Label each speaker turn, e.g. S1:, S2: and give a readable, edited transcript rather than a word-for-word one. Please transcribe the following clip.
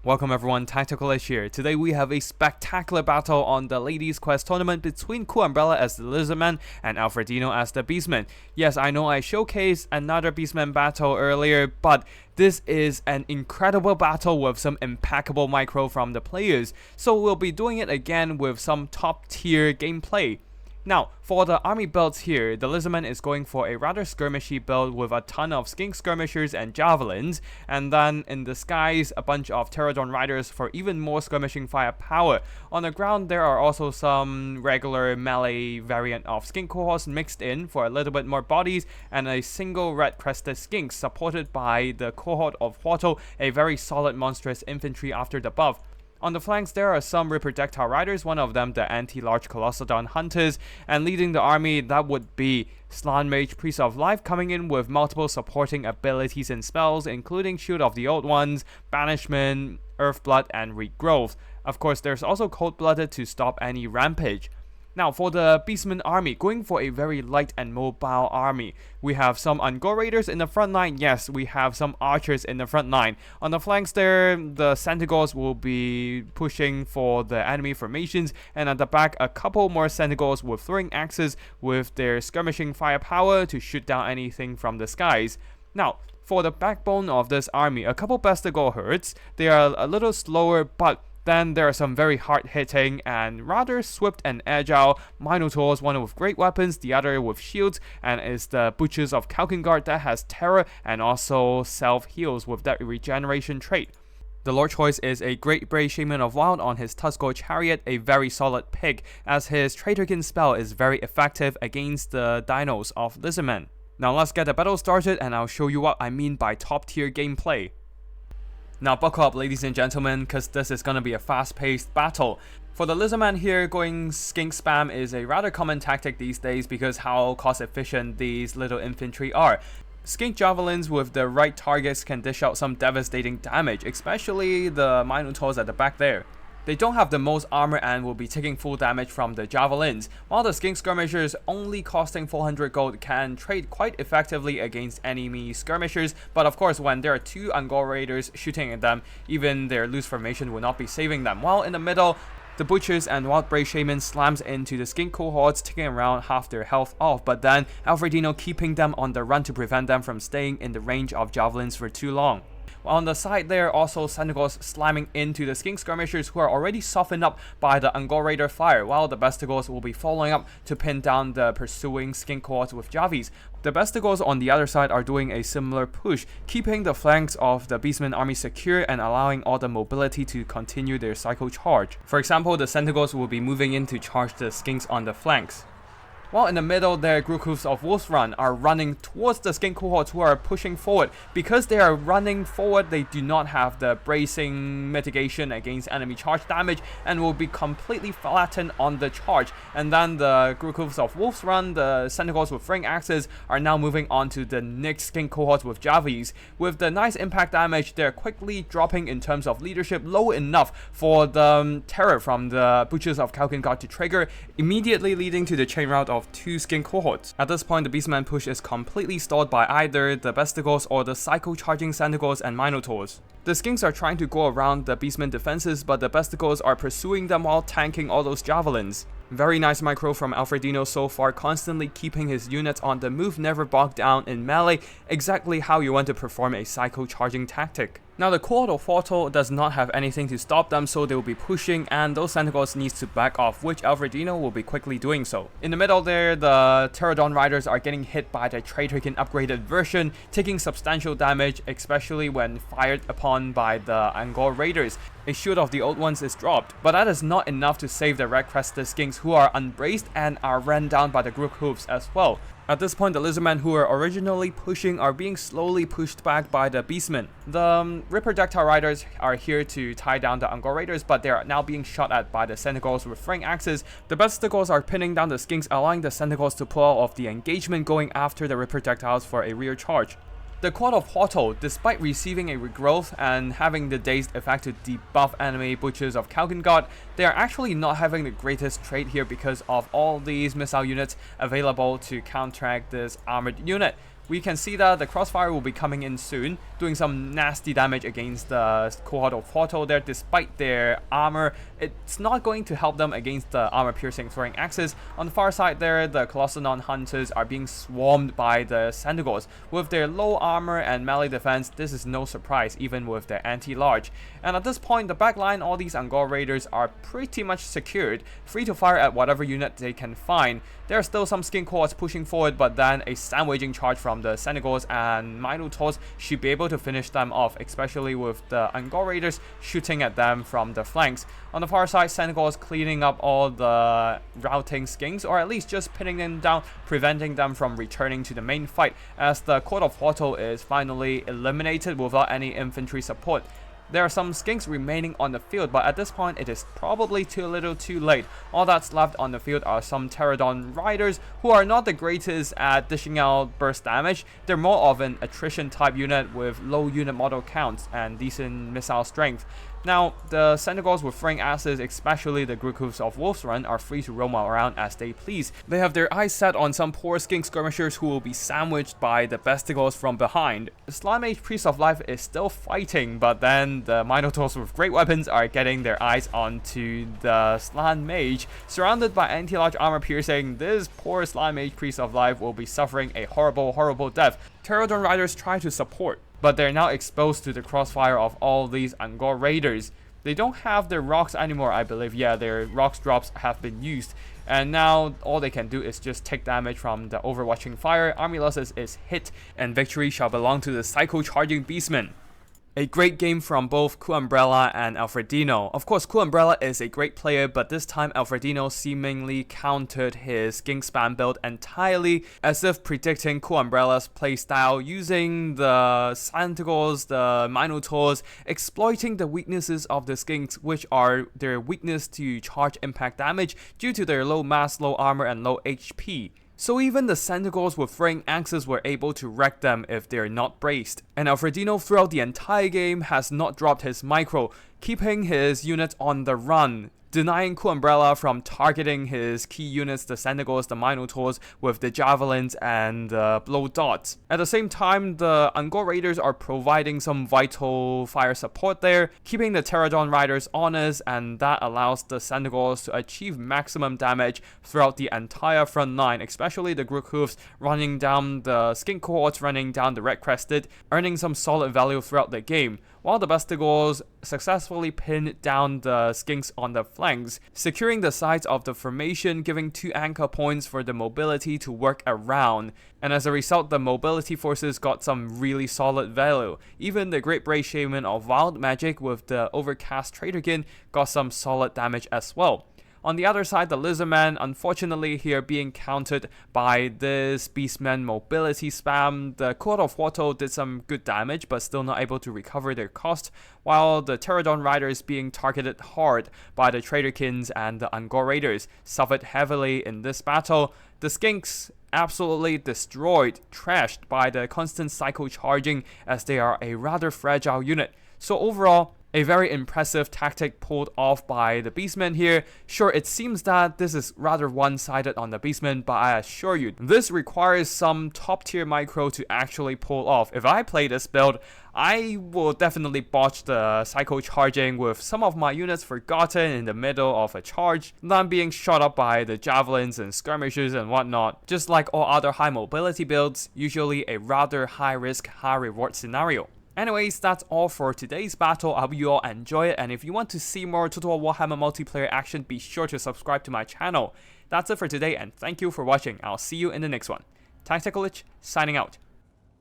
S1: Welcome everyone, Tactical Ish here. Today we have a spectacular battle on the Ladies Quest tournament between Cool Umbrella as the Lizardman and Alfredino as the Beastman. Yes, I know I showcased another Beastman battle earlier, but this is an incredible battle with some impeccable micro from the players, so we'll be doing it again with some top tier gameplay. Now, for the army builds here, the Lizardman is going for a rather skirmishy build with a ton of skink skirmishers and javelins, and then in the skies, a bunch of Pterodon riders for even more skirmishing firepower. On the ground, there are also some regular melee variant of skink cohorts mixed in for a little bit more bodies, and a single red-crested skink supported by the cohort of Huoto, a very solid monstrous infantry after the buff. On the flanks, there are some Reproductile Riders, one of them the anti-large Colossodon Hunters, and leading the army, that would be Slan Mage Priest of Life, coming in with multiple supporting abilities and spells, including Shield of the Old Ones, Banishment, Earthblood, and Regrowth. Of course, there's also Cold-Blooded to stop any rampage. Now, for the Beastman army, going for a very light and mobile army. We have some Ungor Raiders in the front line. Yes, we have some archers in the front line. On the flanks there, the Centaurs will be pushing for the enemy formations. And at the back, a couple more Centaurs with throwing axes with their skirmishing firepower to shoot down anything from the skies. Now, for the backbone of this army, a couple Bestigor herds. They are a little slower, but then there are some very hard-hitting and rather swift and agile Minotaurs, one with great weapons, the other with shields, and is the Butchers of Kalkengard that has terror and also self-heals with that regeneration trait. The Lord Choice is a great bray-shaman of wild on his Tuskor chariot, a very solid pick, as his Traitorkin spell is very effective against the dinos of Lizardman. Now let's get the battle started and I'll show you what I mean by top tier gameplay. Now buckle up ladies and gentlemen, cause this is gonna be a fast-paced battle. For the Lizardman here, going skink spam is a rather common tactic these days because how cost efficient these little infantry are. Skink javelins with the right targets can dish out some devastating damage, especially the Minotaurs at the back there. They don't have the most armor and will be taking full damage from the javelins, while the skink skirmishers, only costing 400 gold, can trade quite effectively against enemy skirmishers, but of course when there are two Ungor Raiders shooting at them, even their loose formation will not be saving them, while in the middle, the Butchers and Wild Bray-shaman slams into the skink cohorts, taking around half their health off, but then Alfredino keeping them on the run to prevent them from staying in the range of javelins for too long. On the side there, also Centaurs slamming into the skink skirmishers who are already softened up by the Ungor Raider fire, while the Bestigors will be following up to pin down the pursuing skink cohorts with Javis. The Bestigors on the other side are doing a similar push, keeping the flanks of the Beastman army secure and allowing all the mobility to continue their cycle charge. For example, the Centaurs will be moving in to charge the skinks on the flanks. While in the middle, their Grukhooves of Wolfsrun are running towards the skink cohorts who are pushing forward. Because they are running forward, they do not have the bracing mitigation against enemy charge damage and will be completely flattened on the charge. And then the Grukhooves of Wolfsrun, the Centaurs with throwing axes, are now moving on to the next skink cohorts with Javis. With the nice impact damage, they're quickly dropping in terms of leadership low enough for the terror from the Butchers of Kalkengard to trigger, immediately leading to the chain route of two skink cohorts. At this point, the Beastman push is completely stalled by either the Bestigors or the cycle-charging Centaurs and Minotaurs. The skinks are trying to go around the Beastman defenses, but the Bestigors are pursuing them while tanking all those javelins. Very nice micro from Alfredino so far, constantly keeping his units on the move, never bogged down in melee, exactly how you want to perform a cycle-charging tactic. Now the cohort of Huoto does not have anything to stop them, so they will be pushing and those Centaurs needs to back off, which Alfredino will be quickly doing so. In the middle there, the Pterodon Riders are getting hit by the Traitorkin upgraded version, taking substantial damage, especially when fired upon by the Ungor Raiders. A Shield of the Old Ones is dropped, but that is not enough to save the red-crested skinks who are unbraced and are ran down by the Grukhooves as well. At this point, the Lizardmen who were originally pushing are being slowly pushed back by the Beastmen. The Reproductile Riders are here to tie down the Ungor Raiders, but they are now being shot at by the Centaurs with throwing axes. The Bestigors are pinning down the skinks, allowing the Centaurs to pull out of the engagement, going after the Reproductiles for a rear charge. The Quad of Huoto, despite receiving a regrowth and having the dazed effect to debuff enemy Butchers of Kalkengard, they are actually not having the greatest trait here because of all these missile units available to counteract this armored unit. We can see that the crossfire will be coming in soon, doing some nasty damage against the cohort of Portal there. Despite their armor, it's not going to help them against the armor-piercing throwing axes. On the far side there, the Colossadon Hunters are being swarmed by the Sentinels. With their low armor and melee defense, this is no surprise, even with their anti-large. And at this point, the backline, all these Angkor Raiders are pretty much secured, free to fire at whatever unit they can find. There are still some skin cohorts pushing forward, but then a sandwich charge from the Senegals and Minotaurs should be able to finish them off, especially with the Angkor Raiders shooting at them from the flanks. On the far side, Senegals cleaning up all the routing skinks, or at least just pinning them down, preventing them from returning to the main fight, as the Court of Portal is finally eliminated without any infantry support. There are some skinks remaining on the field, but at this point it is probably too little too late. All that's left on the field are some Pterodon Riders who are not the greatest at dishing out burst damage. They're more of an attrition type unit with low unit model counts and decent missile strength. Now, the Senegals with throwing axes, especially the Grookhooves of Wolf's Run, are free to roam around as they please. They have their eyes set on some poor skink skirmishers who will be sandwiched by the Bestigals from behind. The Slime Mage Priest of Life is still fighting, but then the Minotaurs with great weapons are getting their eyes onto the Slime Mage. Surrounded by anti-large armor piercing, this poor Slime Mage Priest of Life will be suffering a horrible death. Pterodon Riders try to support, but they're now exposed to the crossfire of all these Angkor Raiders. They don't have their rocks anymore, I believe. Yeah, their rocks drops have been used. And now all they can do is just take damage from the overwatching fire. Army losses is hit, and victory shall belong to the Psycho-charging Beastmen. A great game from both Cool Umbrella and Alfredino. Of course, Cool Umbrella is a great player, but this time Alfredino seemingly countered his skink spam build entirely, as if predicting Cool Umbrella's playstyle, using the Sentinels, the Minotaurs, exploiting the weaknesses of the skinks, which are their weakness to charge impact damage due to their low mass, low armor, and low HP. So even the Sentinels with throwing axes were able to wreck them if they're not braced. And Alfredino throughout the entire game has not dropped his micro, keeping his units on the run, denying Cool Umbrella from targeting his key units, the Sentinels, the Minotaurs, with the Javelins and Blow Dots. At the same time, the Angkor Raiders are providing some vital fire support there, keeping the Pterodon Riders honest, and that allows the Sentinels to achieve maximum damage throughout the entire front line, especially the Grookhooves running down the skink cohorts, running down the Red Crested, earning some solid value throughout the game, while the Bestigals successfully pinned down the skinks on the flanks, securing the sides of the formation, giving 2 anchor points for the mobility to work around. And as a result, the mobility forces got some really solid value. Even the Great bray-shaman of Wild Magic with the Overcast Traderkin got some solid damage as well. On the other side, the Lizardman, unfortunately here being countered by this Beastman mobility spam. The Court of Portal did some good damage, but still not able to recover their cost, while the Pterodon Riders being targeted hard by the Traderkins and the Angkor Raiders suffered heavily in this battle. The Skinks absolutely destroyed, trashed by the constant cycle charging, as they are a rather fragile unit. So overall, a very impressive tactic pulled off by the Beastmen here. Sure, it seems that this is rather one-sided on the Beastmen, but I assure you, this requires some top-tier micro to actually pull off. If I play this build, I will definitely botch the cycle charging with some of my units forgotten in the middle of a charge, then being shot up by the javelins and skirmishers and whatnot. Just like all other high mobility builds, usually a rather high risk, high reward scenario. Anyways, that's all for today's battle. I hope you all enjoy it, and if you want to see more Total Warhammer multiplayer action, be sure to subscribe to my channel. That's it for today, and thank you for watching. I'll see you in the next one. Tactical Lich, signing out.